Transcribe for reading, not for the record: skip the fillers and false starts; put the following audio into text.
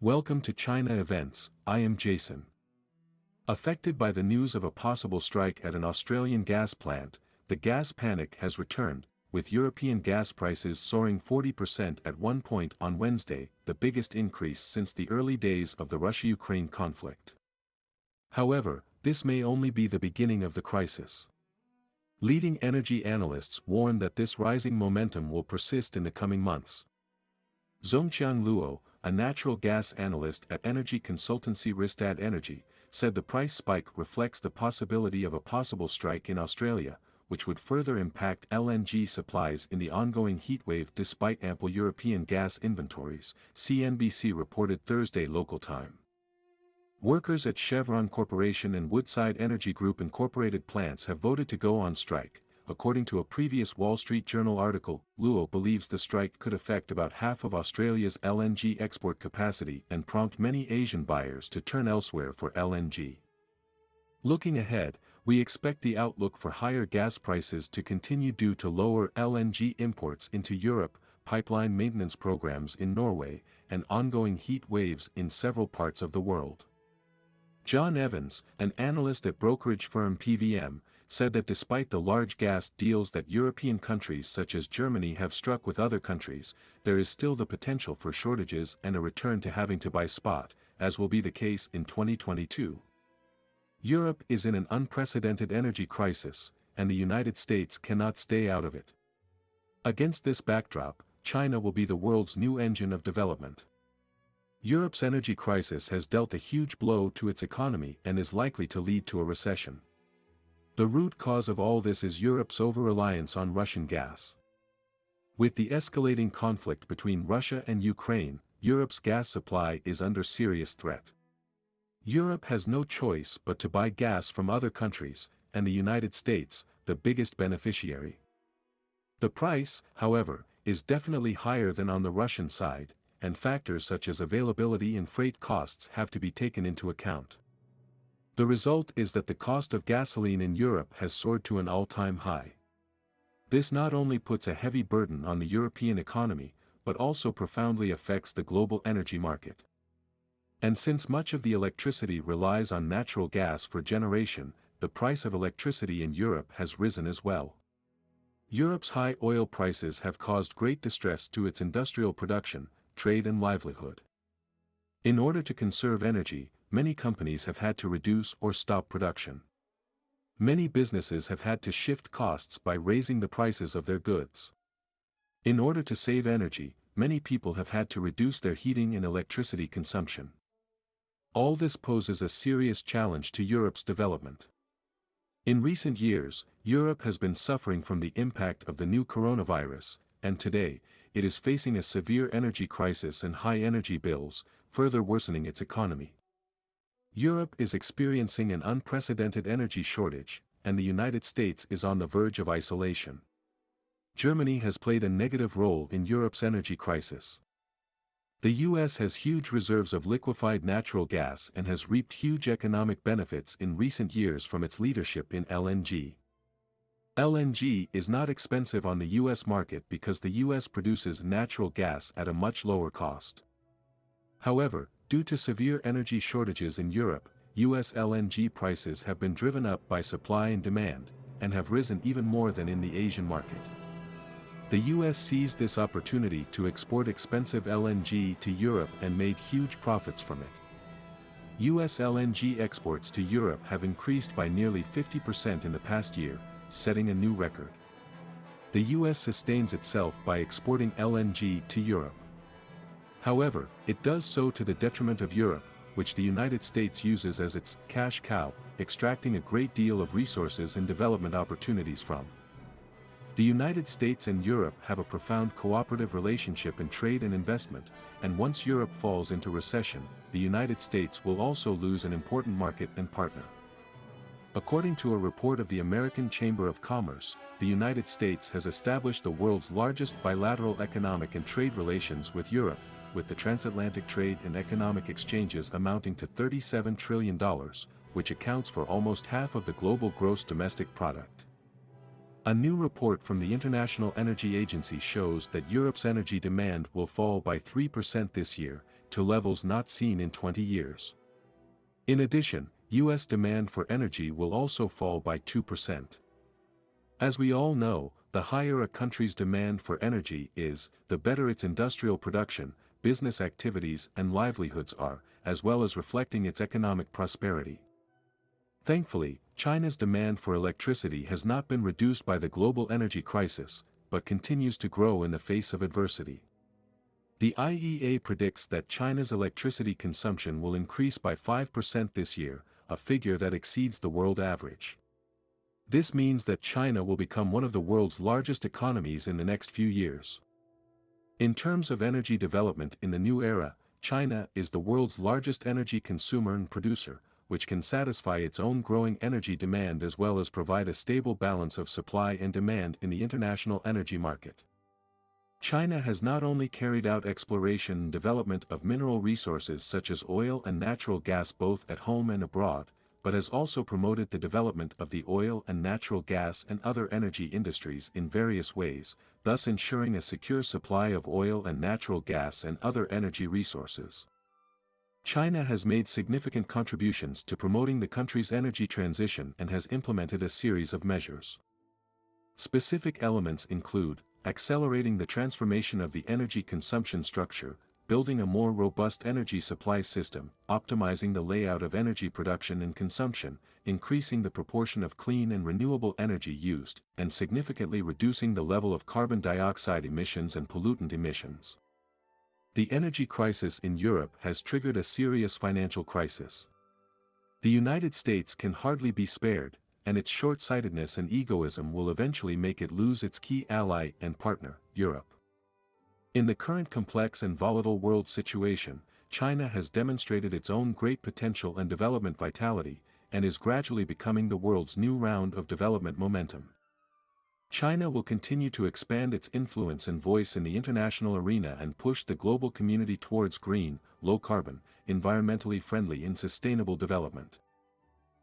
Welcome to China Events, I am Jason. Affected by the news of a possible strike at an Australian gas plant, the gas panic has returned, with European gas prices soaring 40% at one point on Wednesday, the biggest increase since the early days of the Russia-Ukraine conflict. However, this may only be the beginning of the crisis. Leading energy analysts warn that this rising momentum will persist in the coming months. Zhongqiang Luo, a natural gas analyst at energy consultancy Rystad Energy, said the price spike reflects the possibility of a possible strike in Australia, which would further impact LNG supplies in the ongoing heatwave despite ample European gas inventories, CNBC reported Thursday local time. Workers at Chevron Corporation and Woodside Energy Group Incorporated plants have voted to go on strike. According to a previous Wall Street Journal article, Luo believes the strike could affect about half of Australia's LNG export capacity and prompt many Asian buyers to turn elsewhere for LNG. Looking ahead, we expect the outlook for higher gas prices to continue due to lower LNG imports into Europe, pipeline maintenance programs in Norway, and ongoing heat waves in several parts of the world. John Evans, an analyst at brokerage firm PVM, said that despite the large gas deals that European countries such as Germany have struck with other countries, there is still the potential for shortages and a return to having to buy spot, as will be the case in 2022. Europe is in an unprecedented energy crisis, and the United States cannot stay out of it. Against this backdrop, China will be the world's new engine of development. Europe's energy crisis has dealt a huge blow to its economy and is likely to lead to a recession. The root cause of all this is Europe's over-reliance on Russian gas. With the escalating conflict between Russia and Ukraine, Europe's gas supply is under serious threat. Europe has no choice but to buy gas from other countries, and the United States, the biggest beneficiary. The price, however, is definitely higher than on the Russian side, and factors such as availability and freight costs have to be taken into account. The result is that the cost of gasoline in Europe has soared to an all-time high. This not only puts a heavy burden on the European economy, but also profoundly affects the global energy market. And since much of the electricity relies on natural gas for generation, the price of electricity in Europe has risen as well. Europe's high oil prices have caused great distress to its industrial production, trade and livelihood. In order to conserve energy, many companies have had to reduce or stop production. Many businesses have had to shift costs by raising the prices of their goods. In order to save energy, many people have had to reduce their heating and electricity consumption. All this poses a serious challenge to Europe's development. In recent years, Europe has been suffering from the impact of the new coronavirus, and today, it is facing a severe energy crisis and high energy bills, further worsening its economy. Europe is experiencing an unprecedented energy shortage, and the United States is on the verge of isolation. Germany has played a negative role in Europe's energy crisis. The US has huge reserves of liquefied natural gas and has reaped huge economic benefits in recent years from its leadership in LNG. LNG is not expensive on the US market because the US produces natural gas at a much lower cost. However, due to severe energy shortages in Europe, US LNG prices have been driven up by supply and demand, and have risen even more than in the Asian market. The US seized this opportunity to export expensive LNG to Europe and made huge profits from it. US LNG exports to Europe have increased by nearly 50% in the past year, setting a new record. The US sustains itself by exporting LNG to Europe. However, it does so to the detriment of Europe, which the United States uses as its cash cow, extracting a great deal of resources and development opportunities from. The United States and Europe have a profound cooperative relationship in trade and investment, and once Europe falls into recession, the United States will also lose an important market and partner. According to a report of the American Chamber of Commerce, the United States has established the world's largest bilateral economic and trade relations with Europe, with the transatlantic trade and economic exchanges amounting to $37 trillion, which accounts for almost half of the global gross domestic product. A new report from the International Energy Agency shows that Europe's energy demand will fall by 3% this year, to levels not seen in 20 years. In addition, U.S. demand for energy will also fall by 2%. As we all know, the higher a country's demand for energy is, the better its industrial production, business activities and livelihoods are, as well as reflecting its economic prosperity. Thankfully, China's demand for electricity has not been reduced by the global energy crisis, but continues to grow in the face of adversity. The IEA predicts that China's electricity consumption will increase by 5% this year, a figure that exceeds the world average. This means that China will become one of the world's largest economies in the next few years. In terms of energy development in the new era, China is the world's largest energy consumer and producer, which can satisfy its own growing energy demand as well as provide a stable balance of supply and demand in the international energy market. China has not only carried out exploration and development of mineral resources such as oil and natural gas both at home and abroad, but has also promoted the development of the oil and natural gas and other energy industries in various ways, thus ensuring a secure supply of oil and natural gas and other energy resources. China has made significant contributions to promoting the country's energy transition and has implemented a series of measures. Specific elements include accelerating the transformation of the energy consumption structure, building a more robust energy supply system, optimizing the layout of energy production and consumption, increasing the proportion of clean and renewable energy used, and significantly reducing the level of carbon dioxide emissions and pollutant emissions. The energy crisis in Europe has triggered a serious financial crisis. The United States can hardly be spared, and its short-sightedness and egoism will eventually make it lose its key ally and partner, Europe. In the current complex and volatile world situation, China has demonstrated its own great potential and development vitality, and is gradually becoming the world's new round of development momentum. China will continue to expand its influence and voice in the international arena and push the global community towards green, low-carbon, environmentally friendly and sustainable development.